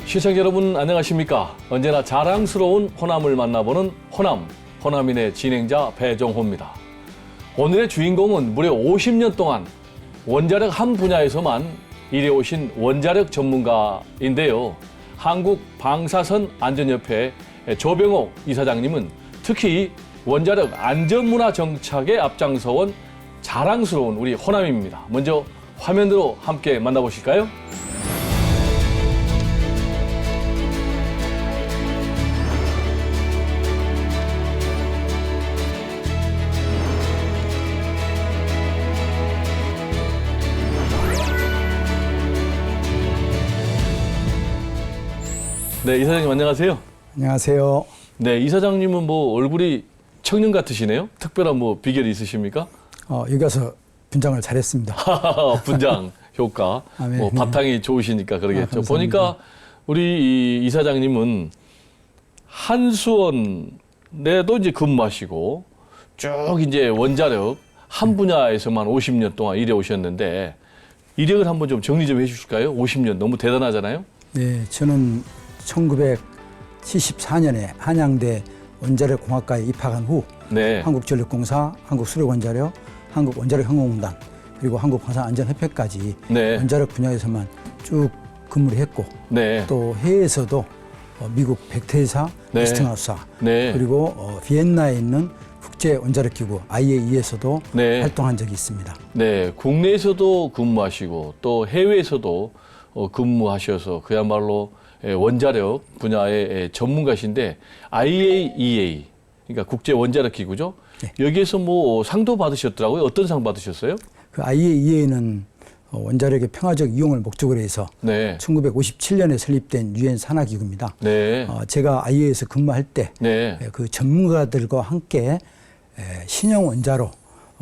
시청자 여러분 안녕하십니까? 언제나 자랑스러운 호남을 만나보는 호남인의 진행자 배정호입니다. 오늘의 주인공은 무려 50년 동안 원자력 한 분야에서만 일해오신 원자력 전문가인데요. 한국방사선안전협회 조병옥 이사장님은 특히 원자력 안전문화 정착에 앞장서온 자랑스러운 우리 호남입니다. 먼저 화면으로 함께 만나보실까요? 네, 이사장님 안녕하세요. 안녕하세요. 네, 이사장님은 뭐 얼굴이 청년 같으시네요. 특별한 뭐 비결이 있으십니까? 여기 와서 분장을 잘했습니다. 분장 효과. 네. 뭐 바탕이 좋으시니까 그러겠죠. 감사합니다. 보니까 우리 이 이사장님은 한수원에도 이제 근무하시고 쭉 이제 원자력 한 분야에서만 50년 동안 일해 오셨는데 이력을 한번 좀 정리 좀 해주실까요? 50년 너무 대단하잖아요. 네, 저는 1974년에 한양대 원자력공학과에 입학한 후 네. 한국전력공사, 한국수력원자력, 한국원자력항공공단 그리고 한국방사안전협회까지 네. 원자력 분야에서만 쭉 근무를 했고 네. 또 해외에서도 미국 백태사, 네. 웨스팅하우스사 네. 그리고 비엔나에 있는 국제원자력기구 IAEA에서도 네. 활동한 적이 있습니다. 네, 국내에서도 근무하시고 또 해외에서도 근무하셔서 그야말로 원자력 분야의 전문가신데 IAEA, 그러니까 국제 원자력 기구죠. 네. 여기에서 뭐 상도 받으셨더라고요. 어떤 상 받으셨어요? 그 IAEA는 원자력의 평화적 이용을 목적으로 해서 네, 1957년에 설립된 유엔 산하기구입니다. 네, 제가 IAEA에서 근무할 때 네, 그 전문가들과 함께 신형 원자로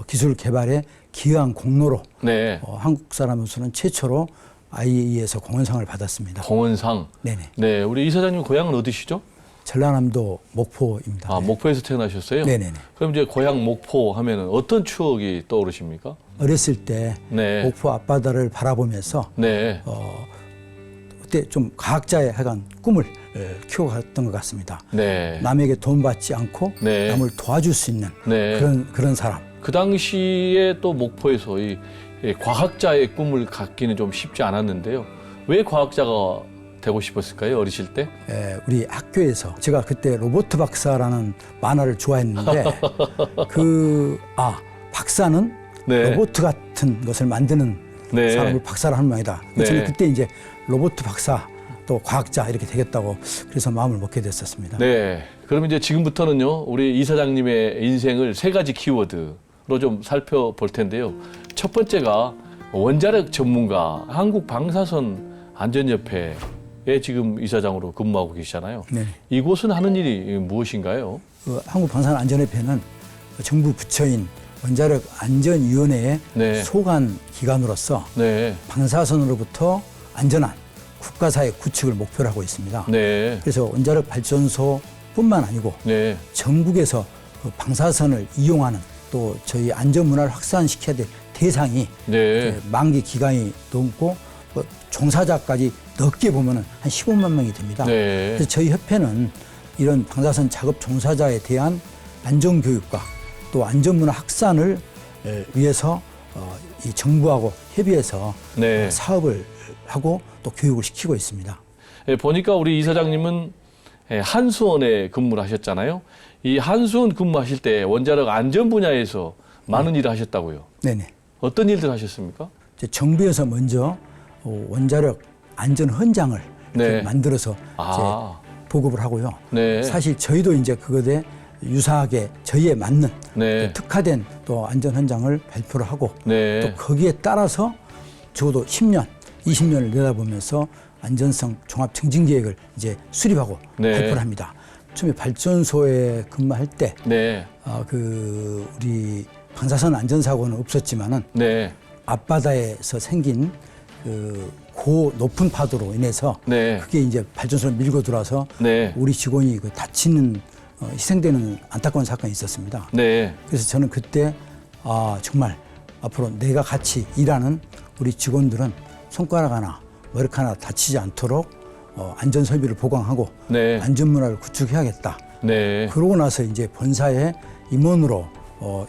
기술 개발에 기여한 공로로 네. 한국 사람으로서는 최초로 IAEA에서 공헌상을 받았습니다. 공헌상. 네네. 네, 우리 이사장님 고향은 어디시죠? 전라남도 목포입니다. 아, 네. 목포에서 태어나셨어요? 네네네. 그럼 이제 고향 목포 하면은 어떤 추억이 떠오르십니까? 어렸을 때 네, 목포 앞바다를 바라보면서 네, 그때 좀 과학자의 하여간 꿈을 키워갔던 것 같습니다. 네, 남에게 돈 받지 않고 네. 남을 도와줄 수 있는 네. 그런 사람. 그 당시에 또 목포에서 이 과학자의 꿈을 갖기는 좀 쉽지 않았는데요. 왜 과학자가 되고 싶었을까요? 어리실 때? 우리 학교에서 제가 그때 로버트 박사라는 만화를 좋아했는데 박사는 네. 로버트 같은 것을 만드는 네. 사람을 박사라 하는 모양이다. 네. 저는 그때 이제 로버트 박사 또 과학자 이렇게 되겠다고 그래서 마음을 먹게 됐었습니다. 네. 그럼 이제 지금부터는요, 우리 이사장님의 인생을 세 가지 키워드로 좀 살펴볼 텐데요. 첫 번째가 원자력 전문가 한국방사선안전협회에 지금 이사장으로 근무하고 계시잖아요. 네. 이곳은 하는 일이 무엇인가요? 한국방사선안전협회는 정부 부처인 원자력안전위원회의 네. 소관 기관으로서 네. 방사선으로부터 안전한 국가사회 구축을 목표로 하고 있습니다. 네. 그래서 원자력 발전소뿐만 아니고 네. 전국에서 그 방사선을 이용하는 또 저희 안전 문화를 확산시켜야 될 대상이 네. 만기 기간이 넘고 종사자까지 넓게 보면은 한 15만 명이 됩니다. 네. 그래서 저희 협회는 이런 방사선 작업 종사자에 대한 안전 교육과 또 안전 문화 확산을 위해서 이 정부하고 협의해서 네. 사업을 하고 또 교육을 시키고 있습니다. 보니까 우리 이사장님은 한수원에 근무를 하셨잖아요. 이 한수원 근무하실 때 원자력 안전 분야에서 많은 일을 하셨다고요. 네네. 어떤 일들 하셨습니까? 이제 정부에서 먼저 원자력 안전 헌장을 이렇게 네. 만들어서 아. 이제 보급을 하고요. 네. 사실 저희도 이제 그것에 유사하게 저희에 맞는 네. 특화된 또 안전 헌장을 발표를 하고 네. 또 거기에 따라서 적어도 10년, 20년을 내다보면서 안전성 종합 증진 계획을 이제 수립하고 네. 발표를 합니다. 처음에 발전소에 근무할 때 네. 우리 방사선 안전사고는 없었지만은 네. 앞바다에서 생긴 고 높은 파도로 인해서 네. 그게 이제 발전소를 밀고 들어와서 네. 우리 직원이 다치는 희생되는 안타까운 사건이 있었습니다. 네. 그래서 저는 그때 정말 앞으로 내가 같이 일하는 우리 직원들은 손가락 하나, 머리카락 하나 다치지 않도록 안전 설비를 보강하고 네. 안전 문화를 구축해야겠다. 네. 그러고 나서 이제 본사의 임원으로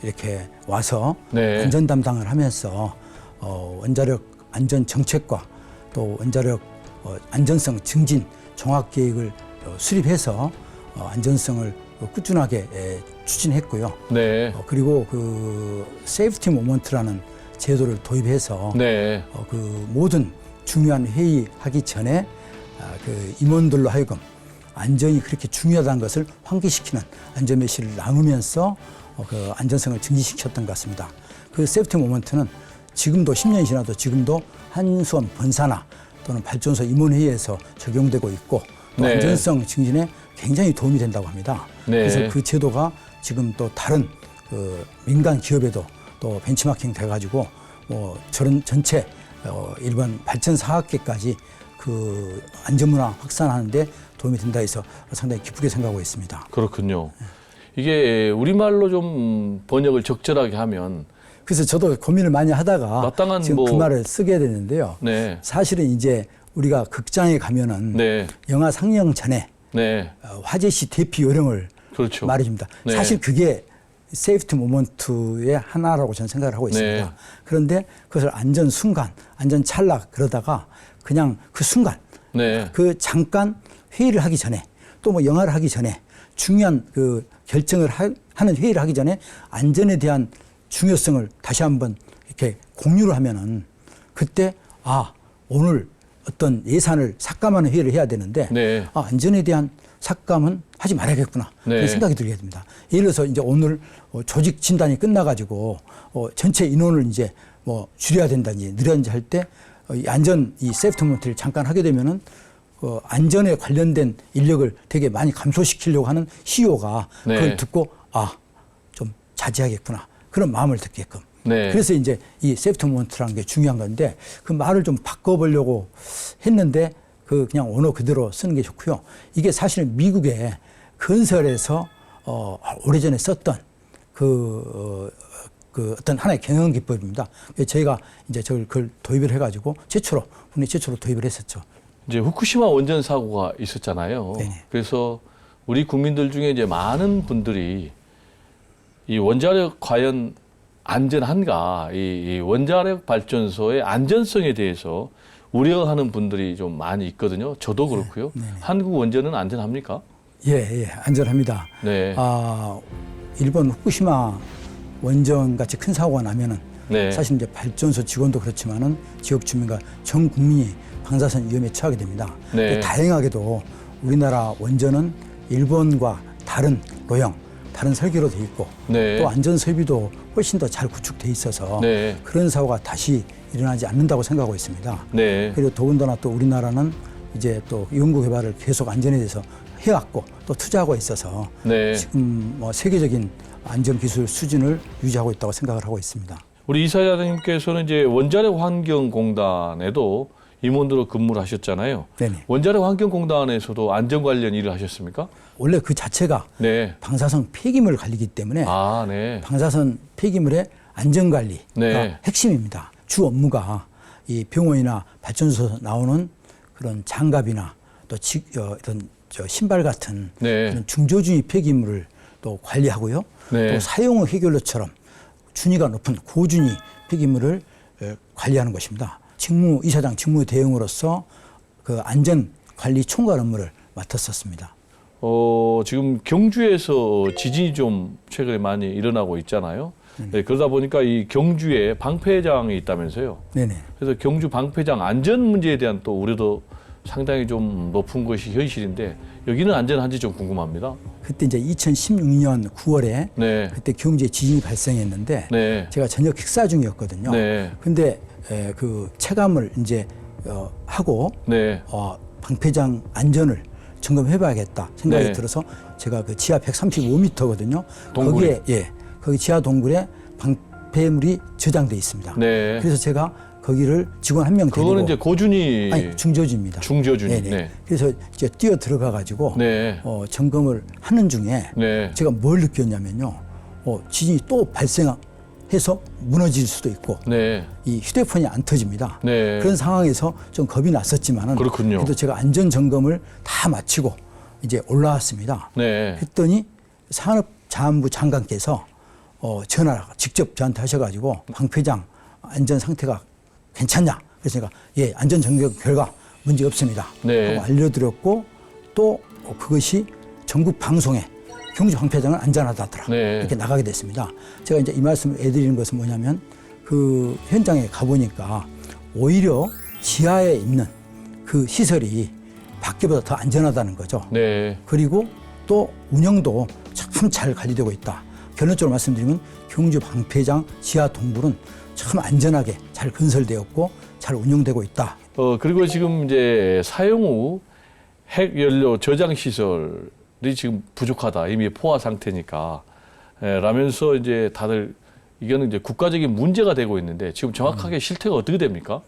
이렇게 와서 네. 안전 담당을 하면서 원자력 안전 정책과 또 원자력 안전성 증진 종합 계획을 수립해서 안전성을 꾸준하게 추진했고요. 네. 그리고 그 세이프티 모먼트라는 제도를 도입해서 네. 그 모든 중요한 회의하기 전에 그 임원들로 하여금 안전이 그렇게 중요하다는 것을 환기시키는 안전 메시지를 나누면서 그 안전성을 증진시켰던 것 같습니다. 그 세이프티 모먼트는 지금도 10년이 지나도 지금도 한수원 본사나 또는 발전소 임원회의에서 적용되고 있고 또 네. 안전성 증진에 굉장히 도움이 된다고 합니다. 네. 그래서 그 제도가 지금 또 다른 그 민간 기업에도 또 벤치마킹 돼가지고 저런 전체 일반 발전 사업계까지 그 안전문화 확산하는데 도움이 된다 해서 상당히 기쁘게 생각하고 있습니다. 그렇군요. 이게 우리말로 좀 번역을 적절하게 하면 그래서 저도 고민을 많이 하다가 마땅한 지금 그 말을 쓰게 되는데요. 네. 사실은 이제 우리가 극장에 가면은 네. 영화 상영 전에 네. 화재시 대피 요령을 그렇죠. 말해줍니다. 네. 사실 그게 세이프티 모먼트의 하나라고 저는 생각을 하고 있습니다. 네. 그런데 그것을 안전 순간, 안전 찰나 그러다가 그냥 그 순간, 네. 그 잠깐 회의를 하기 전에 또 뭐 영화를 하기 전에 중요한 그 결정을 하는 회의를 하기 전에 안전에 대한 중요성을 다시 한번 이렇게 공유를 하면은 그때 오늘 어떤 예산을 삭감하는 회의를 해야 되는데 네. 안전에 대한 삭감은 하지 말아야겠구나 네. 그런 생각이 들게 됩니다. 예를 들어서 이제 오늘 조직 진단이 끝나가지고 전체 인원을 이제 뭐 줄여야 된다든지 늘려야든지 할 때 안전 이 세이프티 모먼트를 잠깐 하게 되면은 안전에 관련된 인력을 되게 많이 감소시키려고 하는 CEO가 네. 그걸 듣고 좀 자제하겠구나 그런 마음을 듣게끔. 네. 그래서 이제 이 세이프티 모먼트라는 게 중요한 건데 그 말을 좀 바꿔보려고 했는데 그 그냥 언어 그대로 쓰는 게 좋고요. 이게 사실은 미국의 건설에서 오래전에 썼던 그 어떤 하나의 경영 기법입니다. 저희가 이제 그걸 도입을 해가지고 국내 최초로 도입을 했었죠. 이제 후쿠시마 원전 사고가 있었잖아요. 네네. 그래서 우리 국민들 중에 이제 많은 분들이 이 원자력 과연 안전한가, 이 원자력 발전소의 안전성에 대해서 우려하는 분들이 좀 많이 있거든요. 저도 그렇고요. 네. 한국 원전은 안전합니까? 예, 안전합니다. 네. 일본 후쿠시마 원전 같이 큰 사고가 나면은 네. 사실 이제 발전소 직원도 그렇지만은 지역 주민과 전 국민이 방사선 위험에 처하게 됩니다. 네. 다행하게도 우리나라 원전은 일본과 다른 로형, 다른 설계로 돼 있고 네. 또 안전 설비도 훨씬 더 잘 구축돼 있어서 네. 그런 사고가 다시 일어나지 않는다고 생각하고 있습니다. 네. 그리고 더군다나 또 우리나라는 이제 또 연구 개발을 계속 안전에 대해서 해왔고 또 투자하고 있어서 네. 지금 뭐 세계적인 안전 기술 수준을 유지하고 있다고 생각을 하고 있습니다. 우리 이사장님께서는 이제 원자력 환경공단에도 임원으로 근무를 하셨잖아요. 네네. 원자력 환경공단에서도 안전 관련 일을 하셨습니까? 원래 그 자체가 네. 방사선 폐기물 관리이기 때문에 네. 방사선 폐기물의 안전 관리가 네. 핵심입니다. 주 업무가 이 병원이나 발전소에서 나오는 그런 장갑이나 또 이런 신발 같은 네. 그런 중조준위 폐기물을 또 관리하고요. 네. 또 사용 해결료처럼 준위가 높은 고준위 폐기물을 관리하는 것입니다. 이사장 직무 대행으로서 그 안전 관리 총괄 업무를 맡았었습니다. 지금 경주에서 지진이 좀 최근에 많이 일어나고 있잖아요. 네, 그러다 보니까 이 경주에 방패장이 있다면서요. 네네. 그래서 경주 방패장 안전 문제에 대한 또 우려도 상당히 좀 높은 것이 현실인데 여기는 안전한지 좀 궁금합니다. 그때 이제 2016년 9월에 네. 그때 경주에 지진이 발생했는데 네. 제가 저녁 식사 중이었거든요. 네. 근데 그 체감을 이제 하고 네. 방패장 안전을 점검해봐야겠다 생각이 네. 들어서 제가 그 지하 135m거든요. 동굴이? 거기에 거기 지하 동굴에 방패물이 저장돼 있습니다. 네. 그래서 제가 거기를 직원 한 명 데리고 그거는 이제 고준위 중조준입니다. 중조준위. 네네. 네. 그래서 이제 뛰어 들어가 가지고 네. 점검을 하는 중에 네. 제가 뭘 느꼈냐면요. 지진이 또 발생한 해서 무너질 수도 있고 네. 이 휴대폰이 안 터집니다. 네. 그런 상황에서 좀 겁이 났었지만은 그렇군요. 그래도 제가 안전 점검을 다 마치고 이제 올라왔습니다. 네. 했더니 산업자원부 장관께서 전화 직접 저한테 하셔가지고 방 회장 안전 상태가 괜찮냐? 그래서 제가 예, 안전 점검 결과 문제 없습니다. 네. 하고 알려드렸고 또 그것이 전국 방송에 경주 방 회장은 안전하다더라 네. 이렇게 나가게 됐습니다. 제가 이제 이 말씀을 해드리는 것은 뭐냐면 그 현장에 가보니까 오히려 지하에 있는 그 시설이 밖에보다 더 안전하다는 거죠. 네. 그리고 또 운영도 참 잘 관리되고 있다. 결론적으로 말씀드리면 경주 방패장 지하 동굴은 참 안전하게 잘 건설되었고 잘 운영되고 있다. 그리고 지금 이제 사용 후 핵연료 저장 시설이 지금 부족하다. 이미 포화 상태니까. 라면서 이제 다들 이거는 이제 국가적인 문제가 되고 있는데 지금 정확하게 실태가 어떻게 됩니까?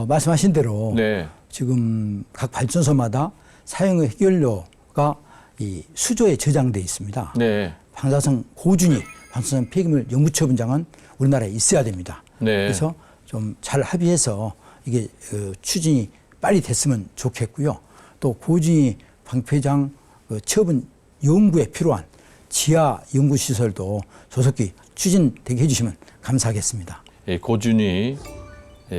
말씀하신 대로 네. 지금 각 발전소마다 사용의 핵연료가 이 수조에 저장돼 있습니다. 네. 방사성 고준위 방사성 폐기물 연구처분장은 우리나라에 있어야 됩니다. 네. 그래서 좀 잘 합의해서 이게 추진이 빨리 됐으면 좋겠고요. 또 고준위 방패장 처분 연구에 필요한 지하 연구시설도 조속히 추진되게 해주시면 감사하겠습니다. 고준위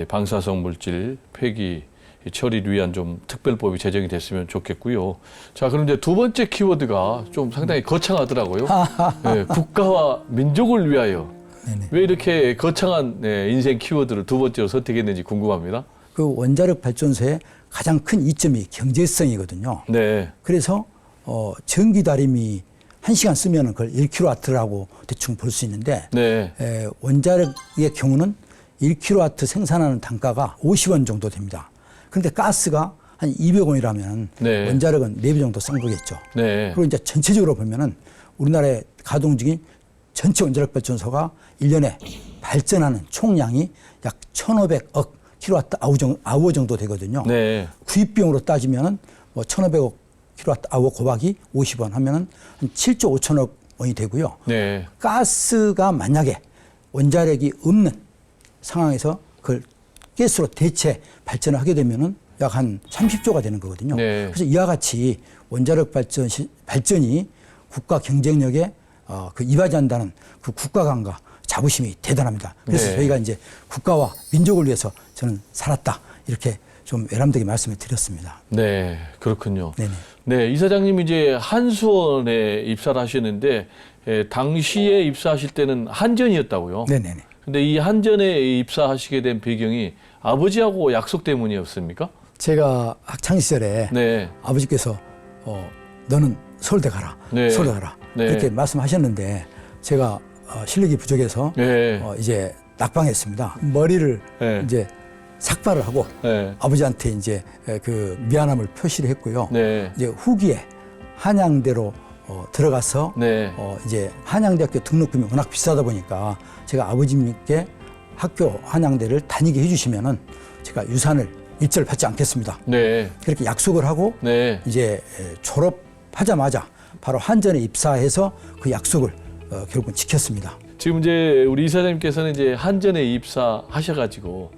방사성 물질 폐기 처리를 위한 좀 특별법이 제정이 됐으면 좋겠고요. 자, 그럼 이제 두 번째 키워드가 좀 상당히 거창하더라고요. 네, 국가와 민족을 위하여. 네네. 왜 이렇게 거창한 인생 키워드를 두 번째로 선택했는지 궁금합니다. 그 원자력 발전소의 가장 큰 이점이 경제성이거든요. 네. 그래서 전기 다림이 1시간 쓰면 그걸 1kW라고 대충 볼 수 있는데 네. 원자력의 경우는 1kW 생산하는 단가가 50원 정도 됩니다. 그런데 가스가 한 200원이라면 네. 원자력은 4배 정도 싼 거겠죠. 네. 그리고 이제 전체적으로 보면은 우리나라에 가동 중인 전체 원자력 발전소가 1년에 발전하는 총량이 약 1,500억 킬로와트 아워 정도 되거든요. 네. 구입비용으로 따지면은 뭐 1,500억 킬로와트 아워 곱하기 50원 하면은 한 7조 5천억 원이 되고요. 네. 가스가 만약에 원자력이 없는 상황에서 그걸 가스로 대체 발전을 하게 되면은 약 한 30조가 되는 거거든요. 네. 그래서 이와 같이 원자력 발전이 국가 경쟁력에 이바지한다는 그 국가감과 자부심이 대단합니다. 그래서 네. 저희가 이제 국가와 민족을 위해서 저는 살았다. 이렇게 좀 외람되게 말씀을 드렸습니다. 네, 그렇군요. 네네. 네, 이사장님 이제 한수원에 입사를 하셨는데 당시에 입사하실 때는 한전이었다고요. 네네네. 근데 이 한전에 입사하시게 된 배경이 아버지하고 약속 때문이었습니까? 제가 학창 시절에 네. 아버지께서 너는 서울대 가라, 네. 서울대 가라 네. 이렇게 말씀하셨는데 제가 실력이 부족해서 네. 이제 낙방했습니다. 머리를 네. 이제 삭발을 하고 네. 아버지한테 이제 그 미안함을 표시를 했고요. 네. 이제 후기에 한양대로 들어가서 네. 이제 한양대학교 등록금이 워낙 비싸다 보니까 제가 아버지께 학교 한양대를 다니게 해주시면은 제가 유산을 일절 받지 않겠습니다. 네. 그렇게 약속을 하고 네. 이제 졸업하자마자 바로 한전에 입사해서 그 약속을 결국은 지켰습니다. 지금 이제 우리 이사장님께서는 이제 한전에 입사하셔가지고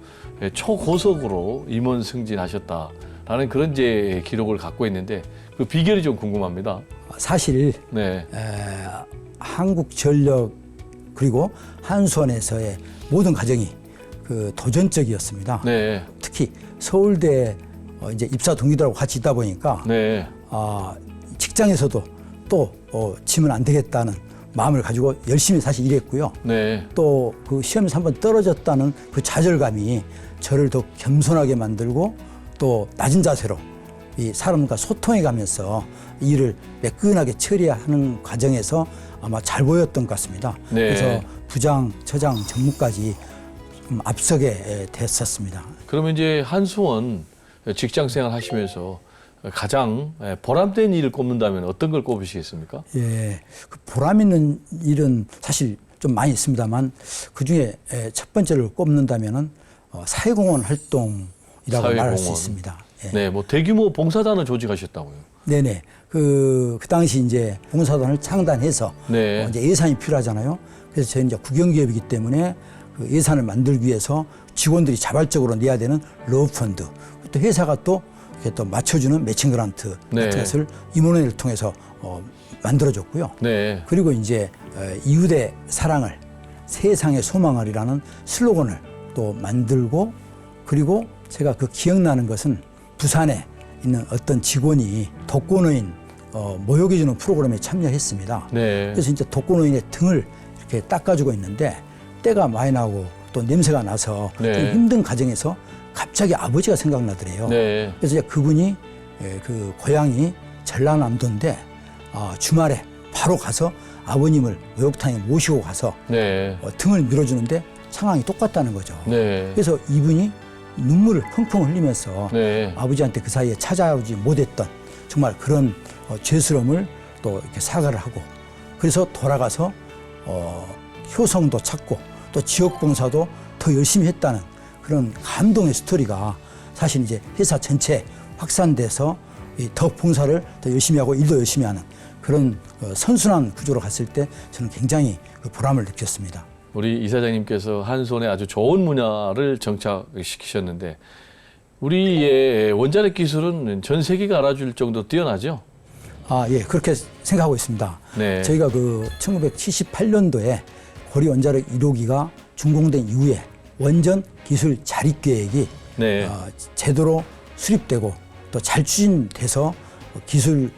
초고속으로 임원 승진하셨다라는 그런 이제 기록을 갖고 있는데 그 비결이 좀 궁금합니다. 사실 네. 한국전력 그리고 한수원에서의 모든 과정이 그 도전적이었습니다. 네. 특히 서울대 이제 입사 동기들하고 같이 있다 보니까 네. 직장에서도 또 지면 안 되겠다는 마음을 가지고 열심히 사실 일했고요. 네. 또 그 시험에서 한번 떨어졌다는 그 좌절감이 저를 더 겸손하게 만들고 또 낮은 자세로 이 사람과 소통해 가면서 일을 매끈하게 처리하는 과정에서 아마 잘 보였던 것 같습니다. 네. 그래서 부장, 처장, 전무까지 좀 앞서게 됐었습니다. 그러면 이제 한수원 직장 생활 하시면서 가장 보람된 일을 꼽는다면 어떤 걸 꼽으시겠습니까? 예, 그 보람 있는 일은 사실 좀 많이 있습니다만 그 중에 첫 번째를 꼽는다면은 사회공헌 활동이라고 말할 수 있습니다. 예. 네, 뭐 대규모 봉사단을 조직하셨다고요. 네네. 그 당시 이제 봉사단을 창단해서 네. 이제 예산이 필요하잖아요. 그래서 저희는 이제 국영기업이기 때문에 그 예산을 만들기 위해서 직원들이 자발적으로 내야 되는 러브펀드, 또 회사가 또 이렇게 또 맞춰주는 매칭 그란트 네. 같은 것을 임원회를 통해서 만들어줬고요. 네. 그리고 이제 이웃의 사랑을 세상의 소망을이라는 슬로건을 또 만들고, 그리고 제가 그 기억나는 것은 부산에 있는 어떤 직원이 독거노인 모욕해주는 프로그램에 참여했습니다. 네. 그래서 이제 독거노인의 등을 이렇게 닦아주고 있는데 때가 많이 나고 또 냄새가 나서 네. 좀 힘든 가정에서 갑자기 아버지가 생각나더래요. 네. 그래서 이제 그분이 그 고향이 전라남도인데 주말에 바로 가서 아버님을 목욕탕에 모시고 가서 네. 등을 밀어주는데 상황이 똑같다는 거죠. 네. 그래서 이분이 눈물을 펑펑 흘리면서 네. 아버지한테 그 사이에 찾아오지 못했던 정말 그런 죄스러움을 또 이렇게 사과를 하고, 그래서 돌아가서 효성도 찾고 또 지역봉사도 더 열심히 했다는 그런 감동의 스토리가 사실 이제 회사 전체에 확산돼서 더 봉사를 더 열심히 하고 일도 열심히 하는 그런 선순환 구조로 갔을 때 저는 굉장히 그 보람을 느꼈습니다. 우리 이사장님께서 한 손에 아주 좋은 문화를 정착시키셨는데 우리의 원자력 기술은 전 세계가 알아줄 정도로 뛰어나죠? 예, 그렇게 생각하고 있습니다. 네. 저희가 그 1978년도에 고리 원자력 1호기가 준공된 이후에 원전 기술 자립 계획이 네. 제대로 수립되고 또 잘 추진돼서 기술에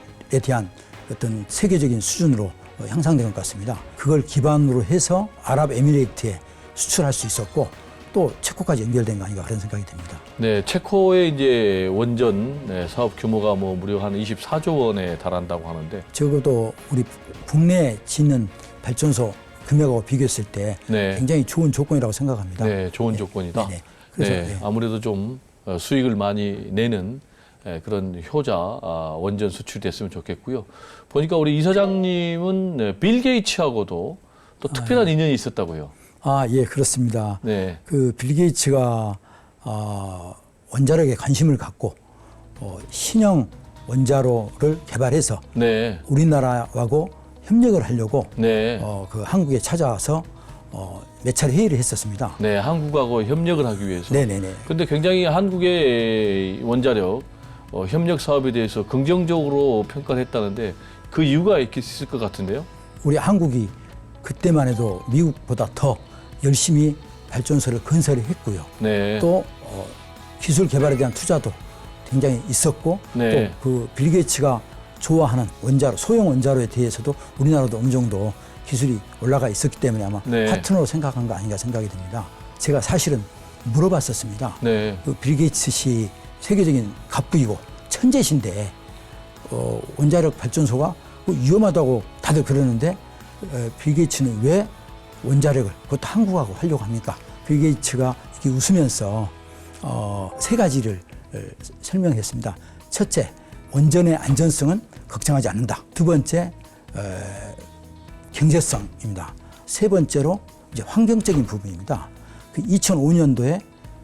대한 어떤 세계적인 수준으로 향상된 것 같습니다. 그걸 기반으로 해서 아랍에미레이트에 수출할 수 있었고 또 체코까지 연결된 거 아닌가 그런 생각이 듭니다. 네, 체코의 이제 원전 사업 규모가 뭐 무려 한 24조 원에 달한다고 하는데 적어도 우리 국내에 짓는 발전소 금액하고 비교했을 때 네. 굉장히 좋은 조건이라고 생각합니다. 네, 좋은 조건이다. 네. 그래서 네, 아무래도 좀 수익을 많이 내는 그런 효자 원전 수출됐으면 좋겠고요. 보니까 우리 이사장님은 빌 게이츠하고도 또 특별한 인연이 있었다고요. 예, 그렇습니다. 네, 그 빌 게이츠가 원자력에 관심을 갖고 신형 원자로를 개발해서 네, 우리나라하고 협력을 하려고 네, 그 한국에 찾아와서 몇 차례 회의를 했었습니다. 네, 한국하고 협력을 하기 위해서. 네네네. 근데 굉장히 한국의 원자력 협력 사업에 대해서 긍정적으로 평가를 했다는데 그 이유가 있을 것 같은데요. 우리 한국이 그때만 해도 미국보다 더 열심히 발전소를 건설을 했고요. 네, 또 기술 개발에 대한 투자도 굉장히 있었고 네. 또 그 빌 게이츠가 좋아하는 원자로, 소형 원자로에 대해서도 우리나라도 어느 정도 기술이 올라가 있었기 때문에 아마 네. 파트너로 생각한 거 아닌가 생각이 듭니다. 제가 사실은 물어봤었습니다. 네, 그 빌 게이츠 씨 세계적인 갑부이고 천재신데 원자력 발전소가 뭐 위험하다고 다들 그러는데 빌 게이츠는 왜 원자력을 그것도 한국하고 하려고 합니까? 빌 게이츠가 이렇게 웃으면서 세 가지를 설명했습니다. 첫째, 원전의 안전성은 걱정하지 않는다. 두 번째, 경제성입니다. 세 번째로 이제 환경적인 부분입니다. 그 2005년도에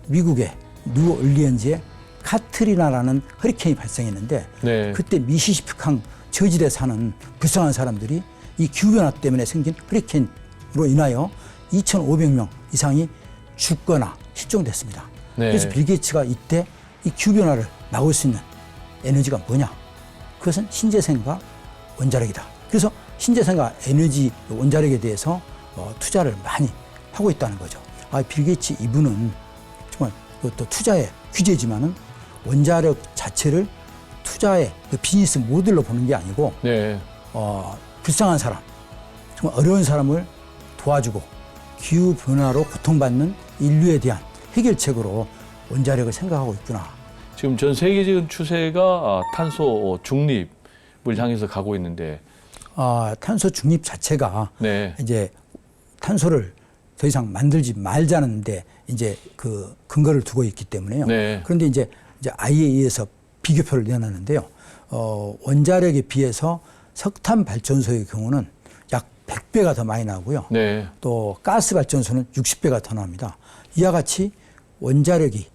미국의 뉴올리언즈에 카트리나라는 허리케인이 발생했는데 네. 그때 미시시피강 저지대에 사는 불쌍한 사람들이 이 기후변화 때문에 생긴 허리케인으로 인하여 2,500명 이상이 죽거나 실종됐습니다. 네. 그래서 빌 게이츠가 이때 이 기후변화를 막을 수 있는 에너지가 뭐냐? 그것은 신재생과 원자력이다. 그래서 신재생과 에너지 원자력에 대해서 투자를 많이 하고 있다는 거죠. 빌 게이츠 이분은 정말 또 투자의 규제지만은 원자력 자체를 투자의 그 비즈니스 모델로 보는 게 아니고 네, 불쌍한 사람, 정말 어려운 사람을 도와주고 기후 변화로 고통받는 인류에 대한 해결책으로 원자력을 생각하고 있구나. 지금 전 세계적인 추세가 탄소 중립을 향해서 가고 있는데, 탄소 중립 자체가 네, 이제 탄소를 더 이상 만들지 말자는데 이제 그 근거를 두고 있기 때문에요. 네. 그런데 이제 IAEA에서 비교표를 내놨는데요. 원자력에 비해서 석탄 발전소의 경우는 약 100배가 더 많이 나오고요. 네, 또 가스 발전소는 60배가 더 나옵니다. 이와 같이 원자력이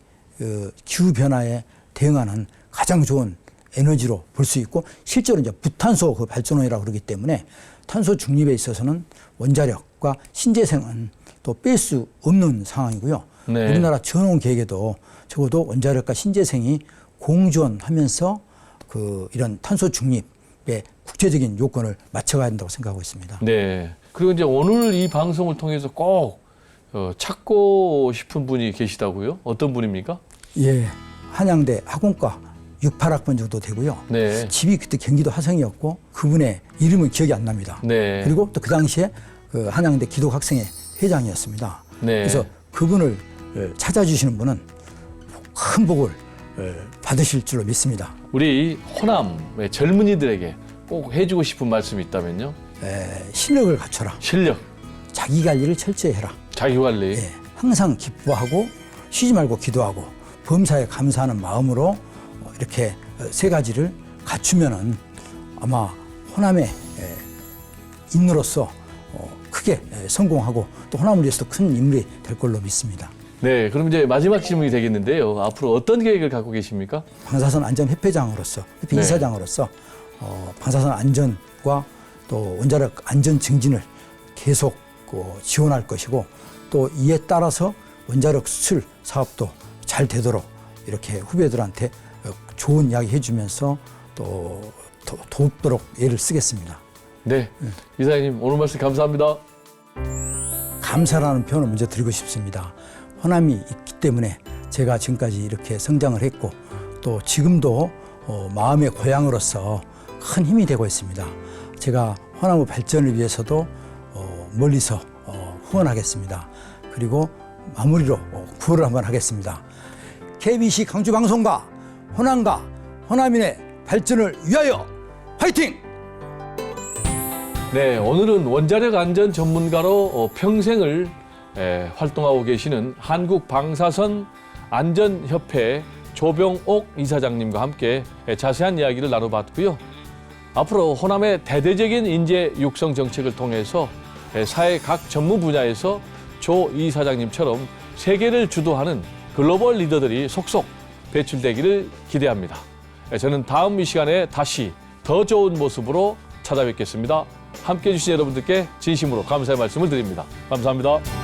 기후 변화에 대응하는 가장 좋은 에너지로 볼 수 있고 실제로 이제 무탄소 그 발전원이라고 그러기 때문에 탄소 중립에 있어서는 원자력 원자력과 신재생은 또 뺄 수 없는 상황이고요. 네. 우리나라 전원 계획에도 적어도 원자력과 신재생이 공존하면서 이런 탄소 중립의 국제적인 요건을 맞춰가야 한다고 생각하고 있습니다. 네. 그리고 이제 오늘 이 방송을 통해서 꼭 찾고 싶은 분이 계시다고요? 어떤 분입니까? 예, 한양대 학원과 68학번 정도 되고요. 네. 집이 그때 경기도 화성이었고 그분의 이름은 기억이 안 납니다. 네. 그리고 또 그 당시에 그 한양대 기독학생회 회장이었습니다. 네. 그래서 그분을 찾아주시는 분은 큰 복을 받으실 줄로 믿습니다. 우리 호남의 젊은이들에게 꼭 해주고 싶은 말씀이 있다면요? 실력을 갖춰라. 실력, 자기 관리를 철저히 해라. 자기관리. 예, 항상 기뻐하고 쉬지 말고 기도하고 범사에 감사하는 마음으로 이렇게 세 가지를 갖추면은 아마 호남의 인으로서 크게 성공하고 또 호남을 위해서도 큰 인물이 될 걸로 믿습니다. 네, 그럼 이제 마지막 질문이 되겠는데요. 앞으로 어떤 계획을 갖고 계십니까? 방사선 안전 협회장으로서 협회 네. 이사장으로서 방사선 안전과 또 원자력 안전 증진을 계속 지원할 것이고 또 이에 따라서 원자력 수출 사업도 잘 되도록 이렇게 후배들한테 좋은 이야기 해주면서 또 돕도록 애를 쓰겠습니다. 네, 이사장님 오늘 말씀 감사합니다. 감사라는 표현을 먼저 드리고 싶습니다. 호남이 있기 때문에 제가 지금까지 이렇게 성장을 했고 또 지금도 마음의 고향으로서 큰 힘이 되고 있습니다. 제가 호남의 발전을 위해서도 멀리서 후원하겠습니다. 그리고 마무리로 구호를 한번 하겠습니다. KBC 강주방송과 호남과 호남인의 발전을 위하여 화이팅! 네, 오늘은 원자력 안전 전문가로 평생을 활동하고 계시는 한국방사선 안전협회 조병옥 이사장님과 함께 자세한 이야기를 나눠봤고요. 앞으로 호남의 대대적인 인재 육성 정책을 통해서 사회 각 전문 분야에서 조 이사장님처럼 세계를 주도하는 글로벌 리더들이 속속 배출되기를 기대합니다. 저는 다음 이 시간에 다시 더 좋은 모습으로 찾아뵙겠습니다. 함께해 주신 여러분들께 진심으로 감사의 말씀을 드립니다. 감사합니다.